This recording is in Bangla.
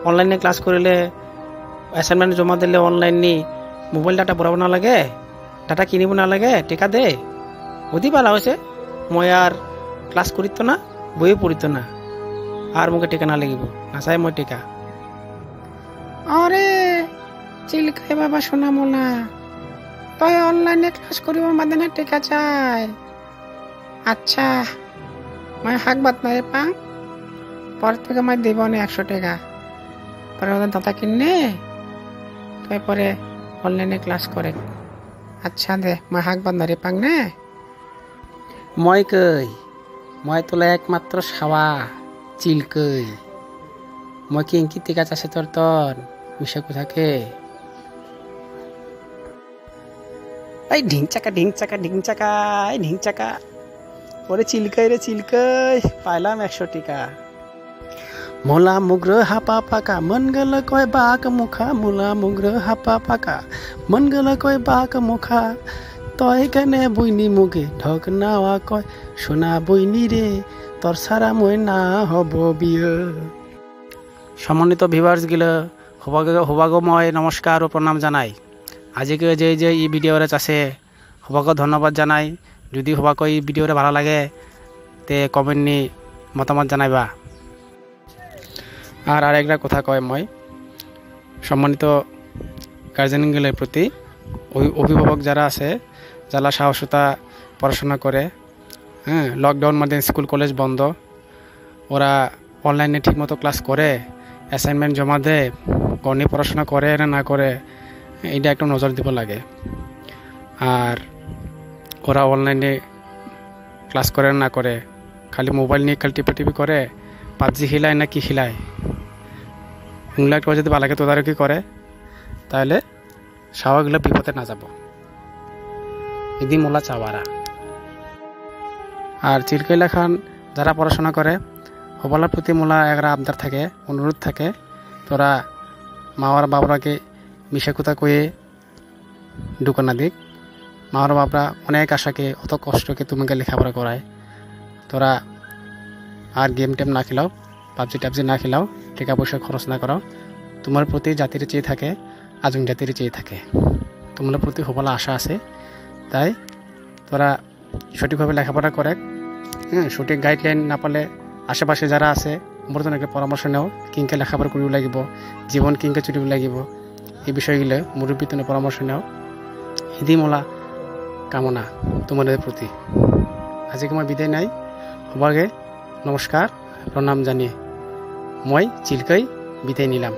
অনলাইনে ক্লাছ কৰিলে এছাইনমেণ্ট জমা দিলে অনলাইন নি মোবাইল ডাটা ভৰাব নালাগে, ডাটা কিনিব নালাগে, টিকা দে অতি ভালো হৈছে। মই আর ক্লাছ করিত না, বইও পড়িত না, আর মুখে টিকা না লাগিব, নাচাই মই টিকা। আরে চিলকাই বাবা সোনা মোনা, তই অনলাইনে ক্লাছ কৰিব বাদে না টিকা চাই? আচ্ছা মই হাক বাদ নাই পাং, পরে থেকে মই দিব নে 100 টাকা, পরে দাদা কিনে তই পরে অনলাইনে ক্লাছ করে। আচ্ছা দে মই হাক বাদ নাই পাং নে? মই কই, মই তোলা একমাত্র সাওয়া চিলকই, মই কি ইঙ্কি টিকা চাষে তোর মিশা কোথাকে? এই ঢিং চাকা ঢিং চাকা ঢিং চাকা, এই ঢিং চাকা, ওরে চিলকাই রে চিলকাই, পাইলাম 100 টাকা। মোলা মুগ্র হাপা পাকা মন গেল কয় বাক মুখা, মোলা মুগ্র হাপা পাকা মন গেল কয় বাক মুখা, তই কেনে বইনি মুগে ঢক নাওয়া কয় সোনা বইনি রে, তোর সারা মই না হব বিয়ে। সম্মানিত ভিউয়ার্স গিলা হবাগময় নমস্কার ও প্রণাম জানাই। আজকে যে এই ভিডিওরে আছে হবাক ধন্যবাদ জানাই। যদি হবাক এই ভিডিওরে ভালো লাগে তে কমেন্ট নি মতামত জানাইবা। আর আরেকটা কথা কয় মই সম্মানিত গার্জেনগুলোর প্রতি, অভিভাবক যারা আছে, যারা সাহসতা পড়াশোনা করে, হ্যাঁ লকডাউন মধ্যে স্কুল কলেজ বন্ধ, ওরা অনলাইনে ঠিকমতো ক্লাস করে, অ্যাসাইনমেন্ট জমা দেয়, গণে পড়াশোনা করে না করে, এটা একটু নজর দিব লাগে। আর ওরা অনলাইনে ক্লাস করে না করে খালি মোবাইল নিয়ে খালি টিপি করে, পাবজি খেলায় না কি খেলায়, ওগুলো একটু যদি ভালো লাগে তদারকি করে, তাহলে সাওয়াগুলো বিপদে না যাব। এদি মোলা চাওয়ারা। আর চিলকাইলা খান যারা পড়াশোনা করে হবালার প্রতি মোলা একটা আবদার থাকে, অনুরোধ থাকে, তোরা মাওয়ার বাবরাকে মিশা কথা কয়ে ঢুকানা দিক। মাওয়ার বাবরা অনেক আশাকে অত কষ্টকে তোমাকে লেখাপড়া করায়, তোরা আর গেম টেম না খেলাও, পাবজি টাবজি না খেলাও, টাকা পয়সা খরচ না করাও। তোমার প্রতি জাতির চেয়ে থাকে, আজম জাতির চেয়ে থাকে, তোমার প্রতি হবালা আশা আছে। তাই তোরা সঠিকভাবে লেখাপড়া করে, হ্যাঁ সঠিক গাইডলাইন না পালে আশেপাশে যারা আছে মোরজনকে পরামর্শ নেও, কিংকে লেখাপড়া করিব লাগিব, জীবন কিংকে চলিব লাগিব, এই বিষয়গুলো মুরব্বী তুমি পরামর্শ নেও। ইদি মোলা কামনা তোমাদের প্রতি। আজকে মই বিদায় নাই, হবাগে নমস্কার প্রণাম জানিয়ে মই চিলকাই বিদায় নিলাম।